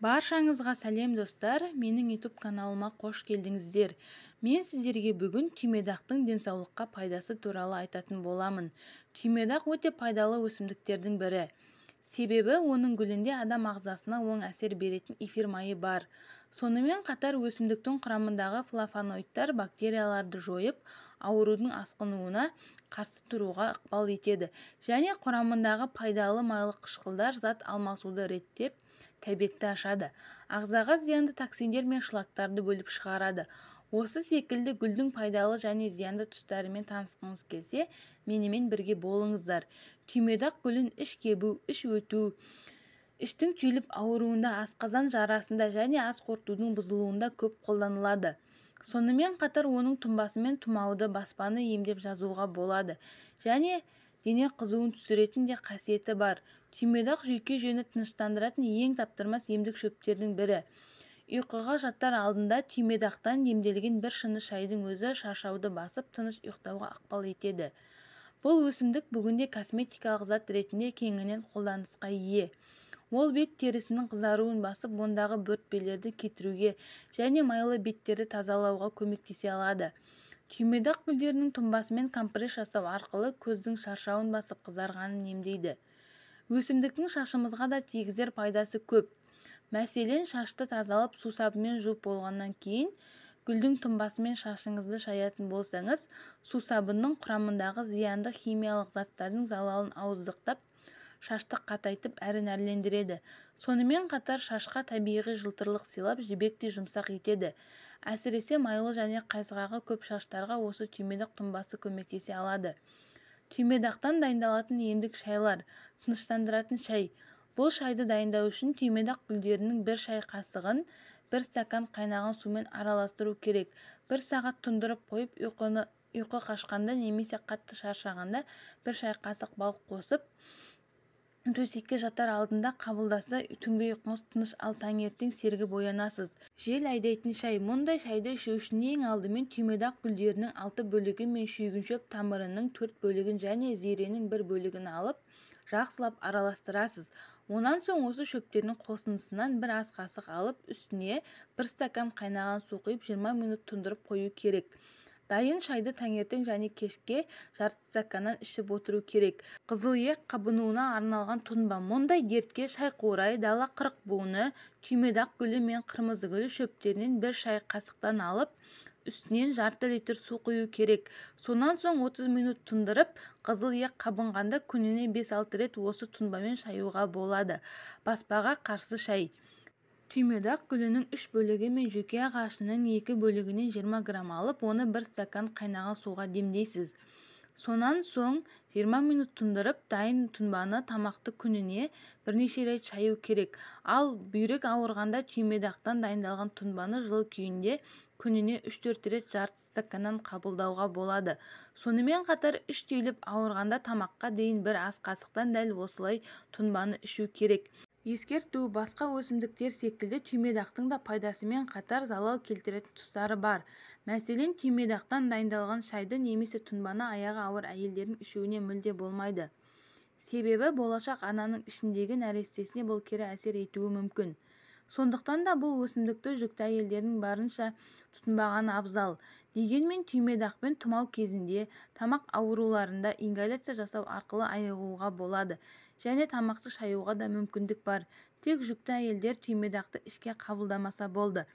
Баршаңызға сәлем достар, менің YouTube каналыма қош келдіңіздер. Мен сіздерге бүгін түймедақтың денсаулыққа пайдасы туралы айтатын боламын. Түймедақ өте пайдалы өсімдіктердің бірі. Себебі оның гүлінде адам ағзасына оң әсер беретін эфир майы бар. Сонымен қатар өсімдіктің құрамындағы флавоноидтар бактерияларды жойып, аурудың асқынуына қарсы тұруға ықпал етеді. Және құрамындағы пайдалы майлы қышқылдар зат алмасуды реттеп, тәбетті ашады. Ағзаға зиянды токсиндер мен шлактарды бөліп шығарады. Осы секілді гүлдің пайдалы және зиянды тұстарымен танысқыңыз келсе, менімен бірге болыңыздар. Түймедақ гүлін іш кебу, іш өту, іштің түйіліп ауруында, асқазан жарасында және ас қорытудың бұзылуында көп қолданылады. Сонымен қатар оның тұнбасымен тұмауды, баспаны емдеп жазуға болады. Және дене қызуын түсіретін де қасиеті бар. Түймедақ жүйке жүйені тыныштандыратын ең таптырмас емдік шөптердің бірі. Ұйқыға жатар алдында түймедақтан демделген бір шыны шайдың өзі шаршауды басып, тыныш ұйықтауға ықпал етеді. Бұл өсімдік бүгінде косметикалық зат ретінде кеңінен қолданысқа ие. Ол бет терісінің қызаруын басып, ондағы бөртпелерді кетіруге және майлы беттерді тазалауға көмектесе алады. Түймедақ гүлдерінің тұнбасымен компресс жасау арқылы көздің шаршауын басып, қызарғанын емдейді. Өсімдіктің шашымызға да тигізер пайдасы көп. Мәселен, шашты тазалап сусабымен жуып болғаннан кейін гүлдің тұнбасымен шашыңызды шаятын болсаңыз, сусабының құрамындағы зиянды химиялық заттардың залалын ауыздықтап, шашты қатайтып әрі нәрлендіреді. Сонымен қатар шашқа табиғи жылтырлық сыйлап, жібектей жұмсақ етеді. Әсіресе майлы және қайсығағы көп шаштарға осы түймедақ тұнбасы көмектесе алады. Түймедақтан дайындалатын емдік шайлар. Тыныштандыратын шай. Бұл шайды дайындау үшін түймедақ гүлдерінің бір шай қасығын 1 стакан қайнаған сумен араластыру керек. 1 сағат тұндырып қойып, ұйқы қашқанда немесе қатты шаршағанда 1 шай қасық бал қосып, төсекке жатар алдында қабылдаса, түнгі ұйқыңыз тыныш, ал таңертең сергіп оянасыз. Жел айдайтын шай. Мұндай шайды ішу үшін ең алдымен түймедақ гүлдерінің 6 бөлігі мен шүйгіншөп тамырының 4 бөлігін және зеренің 1 бөлігін алып, жақсылап араластырасыз. Онан соң осы шөптердің қосындысынан 1 ас қасық алып, үстіне 1 стакан қайнаған су құйып 20 минут тұндырып қою керек. Дайын шайды таңертең және кешке жарты стаканнан ішіп отыру керек. Қызылиек қабынуына арналған тұнба. Мұндай дертке шайқурай, дала қырық буыны, түймедақ гүлі мен қырмызы гүлі шөптерінен 1 шай қасықтан алып, үстінен жарты литр су құю керек. Сонан соң 30 минут тұндырып, қызылиек қабынғанда күніне 5-6 рет осы тұнбамен шаюға болады. Баспаға қарсы шай. Түймедақ гүлінің 3 бөлігі мен жөке ағашының 2 бөлігінен 20 грамм алып, оны 1 стакан қайнаған суға демдейсіз. Сонан соң 20 минут тұндырып, дайын тұнбаны тамақты күніне бірнеше рет шаю керек. Ал бүйрек ауырғанда түймедақтан дайындалған тұнбаны жылы күйінде күніне 3-4 рет жарты стаканнан қабылдауға болады. Сонымен қатар іш түйіліп ауырғанда тамаққа дейін 1 ас қасықтан дәл осылай тұнбаны ішу керек. Ескерту: басқа өсімдіктер секілді түймедақтың да пайдасымен қатар залал келтіретін тұстары бар. Мәселен, түймедақтан дайындалған шайды немесе тұнбаны аяғы ауыр әйелдердің ішуіне мүлде болмайды. Себебі болашақ ананың ішіндегі нәрестесіне бұл кері әсер етуі мүмкін. Сондықтан да бұл өсімдікті жүкті әйелдердің барынша тұтынбағаны абзал. Дегенмен түймедақпен тұмау кезінде, тамақ ауруларында ингаляция жасау арқылы айығуға болады және тамақты шаюға да мүмкіндік бар. Тек жүкті әйелдер түймедақты ішке қабылдамаса болды.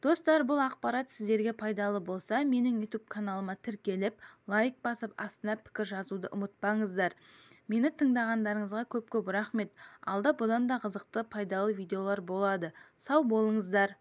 Достар, бұл ақпарат сіздерге пайдалы болса, менің YouTube каналыма тіркеліп, лайк басып, астына пікір жазуды ұмытпаңыздар. Мені тыңдағандарыңызға көп-көп рахмет. Алда бұдан да қызықты, пайдалы видеолар болады. Сау болыңыздар.